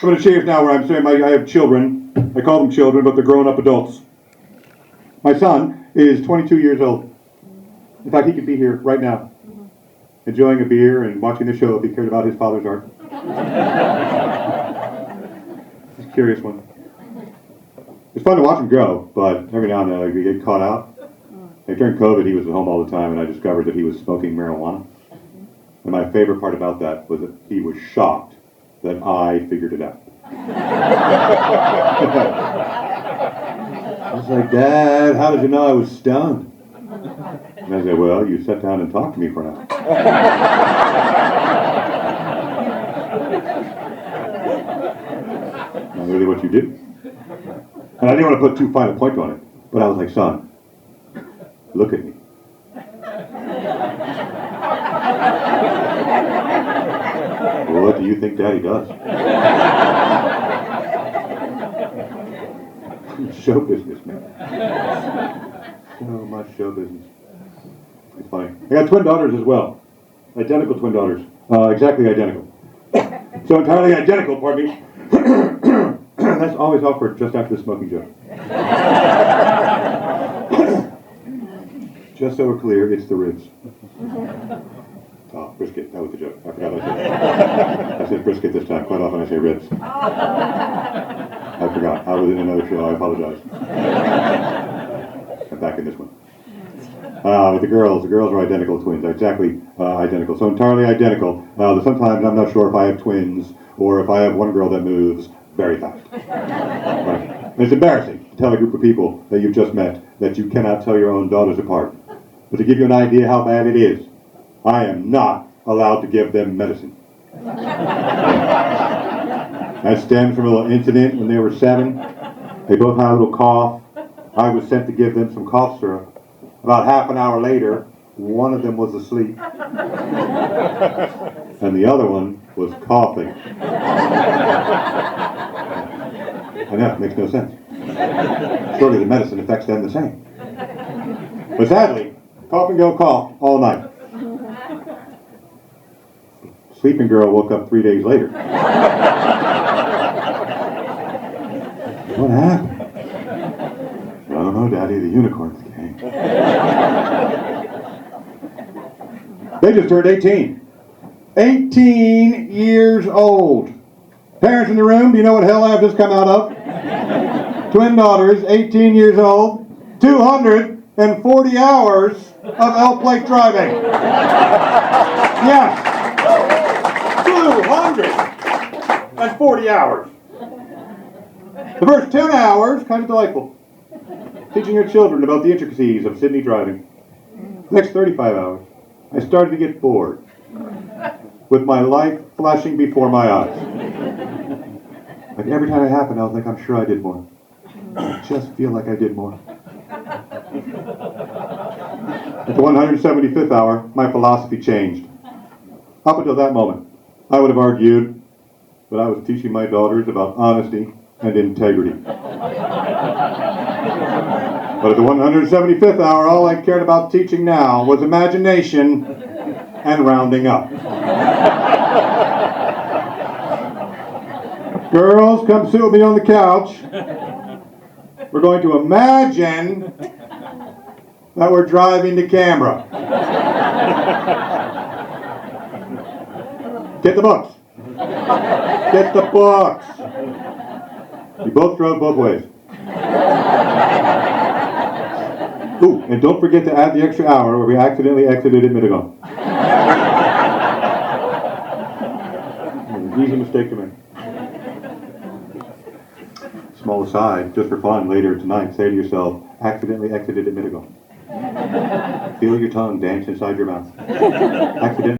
going to change now where I'm saying I have children. I call them children, but they're grown-up adults. My son is 22 years old. In fact, he could be here right now, enjoying a beer and watching the show if he cared about his father's art. He's a curious one. It's fun to watch him grow, but every now and then we get caught out. Like during COVID, he was at home all the time, and I discovered that he was smoking marijuana. And my favorite part about that was that he was shocked that I figured it out. I was like, Dad, how did you know I was stoned? And I said, well, you sat down and talked to me for an hour. Not really what you do. And I didn't want to put too fine a point on it, but I was like, son, look at me. What do you think Daddy does? Show business, man. So much show business. It's funny. I got twin daughters as well. Identical twin daughters. Exactly identical. So entirely identical, pardon me. That's always awkward just after the smoking joke. Just so we're clear, it's the ribs. Oh, brisket. That was the joke. I forgot I said. I said brisket this time. Quite often I say ribs. I forgot. I was in another show. I apologize. I'm back in this one. With the girls are identical twins. Exactly identical. So entirely identical. Sometimes I'm not sure if I have twins or if I have one girl that moves very fast. Right. It's embarrassing to tell a group of people that you've just met that you cannot tell your own daughters apart. But to give you an idea how bad it is, I am not allowed to give them medicine. That stems from a little incident when they were 7. They both had a little cough. I was sent to give them some cough syrup. About half an hour later, one of them was asleep. And the other one was coughing. I know, it makes no sense. Surely the medicine affects them the same. But sadly, cough and go cough all night. Sleeping girl woke up 3 days later. What happened? I don't know, Daddy, the unicorns came. They just turned 18. 18 years old. Parents in the room, do you know what hell I've just come out of? Twin daughters, 18 years old, 240 hours of L-plate driving. Yes. 240 hours. The first 10 hours, kind of delightful. Teaching your children about the intricacies of Sydney driving. The next 35 hours, I started to get bored with my life flashing before my eyes. Like every time it happened, I was like, I'm sure I did more. I just feel like I did more. At the 175th hour, my philosophy changed. Up until that moment, I would have argued that I was teaching my daughters about honesty and integrity. But at the 175th hour, all I cared about teaching now was imagination and rounding up. Girls, come sit with me on the couch. We're going to imagine that we're driving the camera. Get the books. Get the books. You both drove both ways. Ooh, and don't forget to add the extra hour where we accidentally exited at Middleton. Easy mistake to make. Small aside, just for fun, later tonight, say to yourself, accidentally exited at Middleton. Feel your tongue dance inside your mouth. Accidentally.